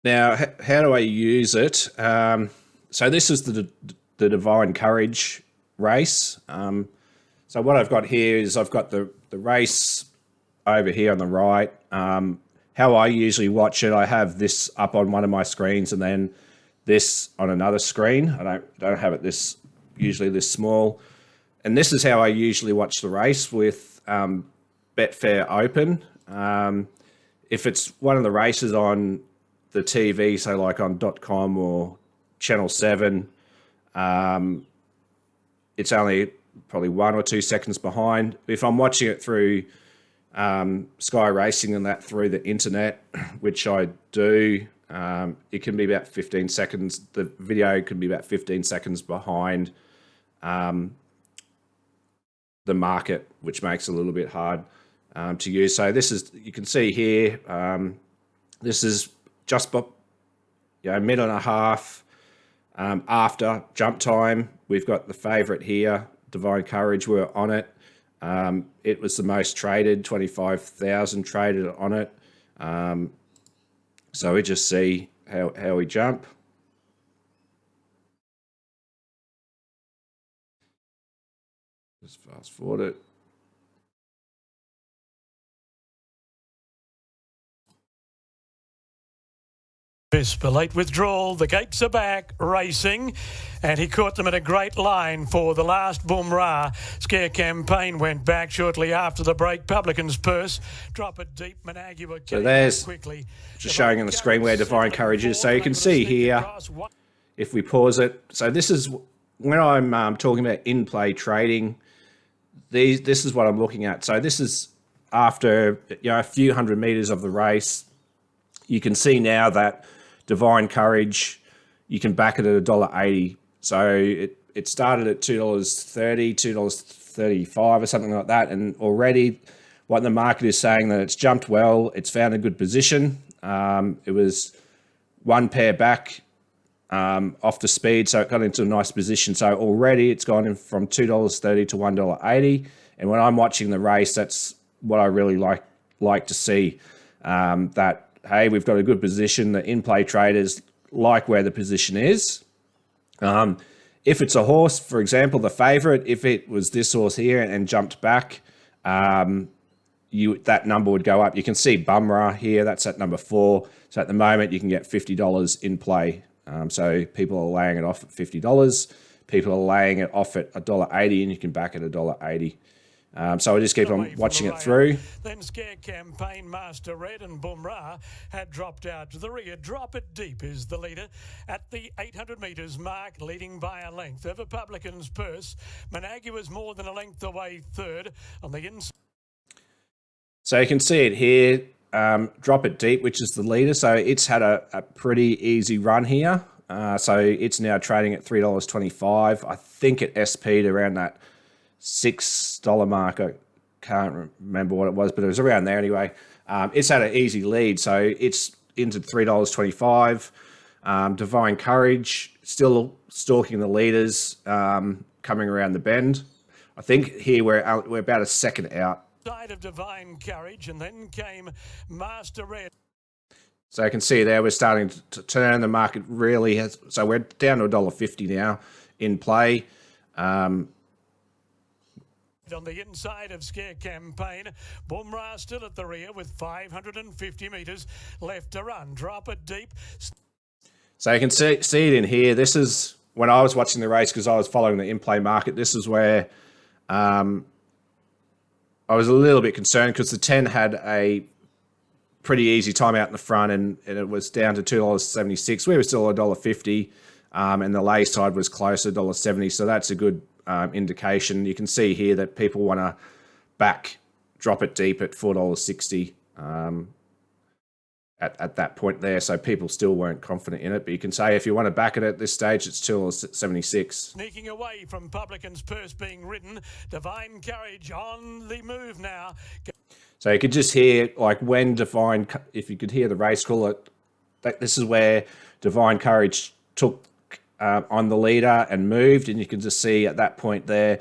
Now, how do I use it? So this is the Divine Courage race. So what I've got here is I've got the race over here on the right. How I usually watch it, I have this up on one of my screens and then this on another screen. I don't have it usually this small. And this is how I usually watch the race with Betfair Open. If it's one of the races on the TV, so like on .com or Channel 7, it's only probably 1 or 2 seconds behind. If I'm watching it through Sky Racing and that through the internet, which I do, it can be about 15 seconds. The video can be about 15 seconds behind the market, which makes it a little bit hard to use. So this is, you can see here, this is just minute and a half after jump time. We've got the favourite here, Divine Courage. We're on it. It was the most traded, 25,000 traded on it. So we just see how we jump. Just fast forward it. Crisp, a late withdrawal, the gates are back, racing, and he caught them at a great line for the last Bumrah. Scare Campaign went back shortly after the break. Publican's Purse, drop it deep, Managua so there's quickly, just showing on the screen where Divine Courage is. So you can see here, if we pause it, so this is when I'm talking about in-play trading, this is what I'm looking at. So this is after a few hundred meters of the race. You can see now that Divine Courage, you can back it at $1.80. So it started at $2.30, $2.35 or something like that. And already what the market is saying that it's jumped well, it's found a good position. It was one pair back off the speed, so it got into a nice position. So already it's gone in from $2.30 to $1.80. And when I'm watching the race, that's what I really like to see, that hey, we've got a good position. The in-play traders like where the position is. If it's a horse, for example, the favourite, if it was this horse here and jumped back, that number would go up. You can see Bumrah here, that's at number 4. So at the moment, you can get $50 in play. So people are laying it off at $50. People are laying it off at $1.80, and you can back at $1.80. So I just keep on watching it through. Then Scare Campaign, Master Red and Bumrah had dropped out to the rear. Drop It Deep is the leader at the 800 metres mark, leading by a length over Publican's Purse. Managua was more than a length away third on the inside. So you can see it here, Drop It Deep, which is the leader. So it's had a pretty easy run here. So it's now trading at $3.25. I think it SP'd around that $6 mark. I can't remember what it was, but it was around there anyway. It's had an easy lead, so it's into $3.25. Divine Courage still stalking the leaders, coming around the bend. I think here we're about a second out. Side of Divine Courage, and then came Master Red. So you can see there we're starting to turn. The market really has. So we're down to $1.50 now in play. On the inside of Scare Campaign, Bumrah still at the rear with 550 metres left to run. Drop It Deep. So you can see it in here. This is when I was watching the race because I was following the in-play market. This is where I was a little bit concerned because the 10 had a pretty easy time out in the front and it was down to $2.76. We were still $1.50, and the lay side was closer, $1.70. So that's a good indication. You can see here that people want to back Drop It Deep at $4.60 at that point there. So people still weren't confident in it. But you can say if you want to back it at this stage, it's $2.76. Sneaking away from Publican's Purse being ridden. Divine Courage on the move now. So you could just hear, like when if you could hear the race call, this is where Divine Courage took on the leader and moved, and you can just see at that point there,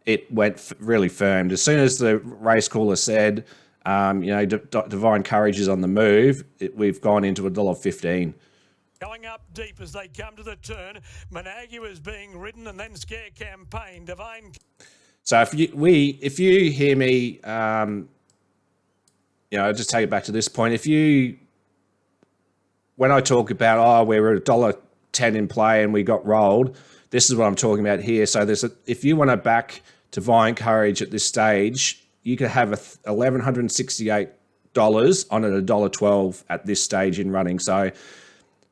it went really firm. As soon as the race caller said Divine Courage is on the move. We've gone into $1.15. Going up deep as they come to the turn. Montague is being ridden and then Scare Campaign. Divine. So if you hear me, I'll just take it back to this point. When I talk about, we were $1.10 in play and we got rolled, this is what I'm talking about here. So if you want to back Divine Courage at this stage, you could have $1,168 on at $1.12 at this stage in running. So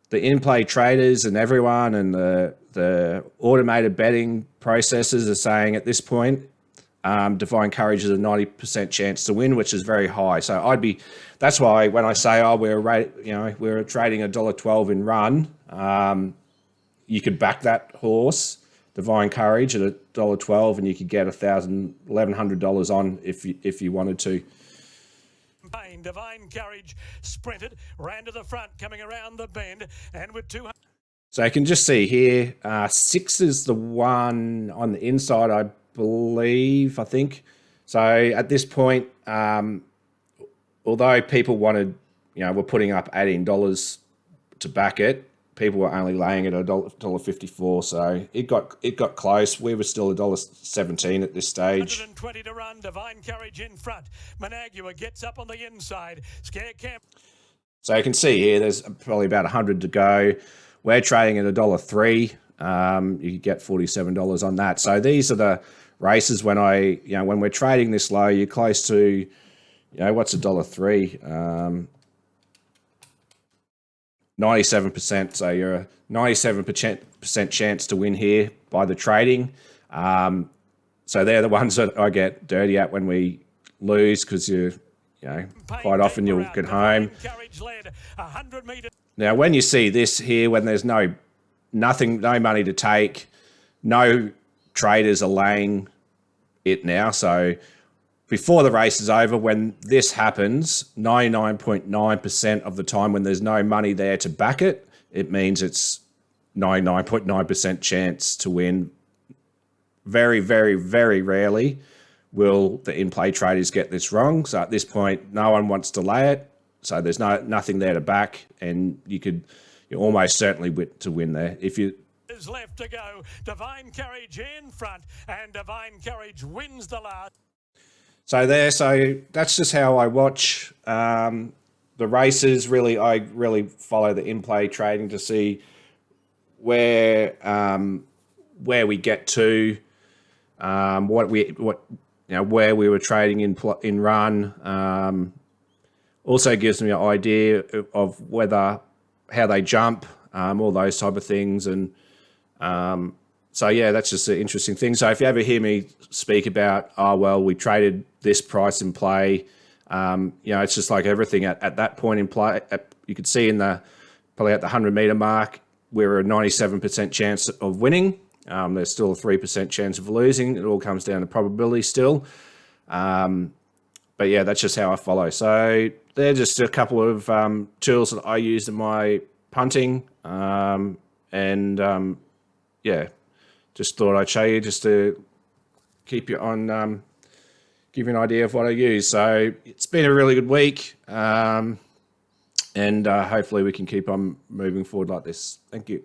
the in-play traders and everyone and the automated betting processors are saying at this point, Divine Courage is a 90% chance to win, which is very high. So that's why when I say, we're trading $1.12 in run, you could back that horse, Divine Courage, at $1.12, and you could get $1,100 on if you wanted to. Divine Courage sprinted, ran to the front, coming around the bend, and with 200. So you can just see here, 6 is the one on the inside, I think. So at this point, although people wanted, were putting up $18 to back it, people were only laying it at $1.54. So it got close. We were still $1.17 at this stage. 120 to run. Divine Courage in front. Montague gets up on the inside. Scare Camp. So you can see here, there's probably about 100 to go. We're trading at $1.03. You could get $47 on that. So these are the races when when we're trading this low, you're close to, what's $1.03? 97%. So you're a 97% chance to win here by the trading. So they're the ones that I get dirty at when we lose, because quite often you'll get home. Now, when you see this here, when there's no money to take, no traders are laying it now. So before the race is over, when this happens, 99.9% of the time when there's no money there to back it, it means it's 99.9% chance to win. Very, very, very rarely will the in-play traders get this wrong. So at this point, no one wants to lay it. So there's nothing there to back, and you're almost certainly to win there. If you is left to go, Divine Courage in front, and Divine Courage wins the last. So that's just how I watch the races. Really, I really follow the in-play trading to see where we get to, where we were trading in run. Also gives me an idea of how they jump, all those type of things, and that's just an interesting thing. So if you ever hear me speak about, we traded this price in play, it's just like everything at that point in play. You could see probably at the 100-meter mark, we're a 97% chance of winning. There's still a 3% chance of losing. It all comes down to probability still. But yeah, that's just how I follow. So they're just a couple of tools that I use in my punting. Just thought I'd show you just to keep you on, give you an idea of what I use. So it's been a really good week. And hopefully we can keep on moving forward like this. Thank you.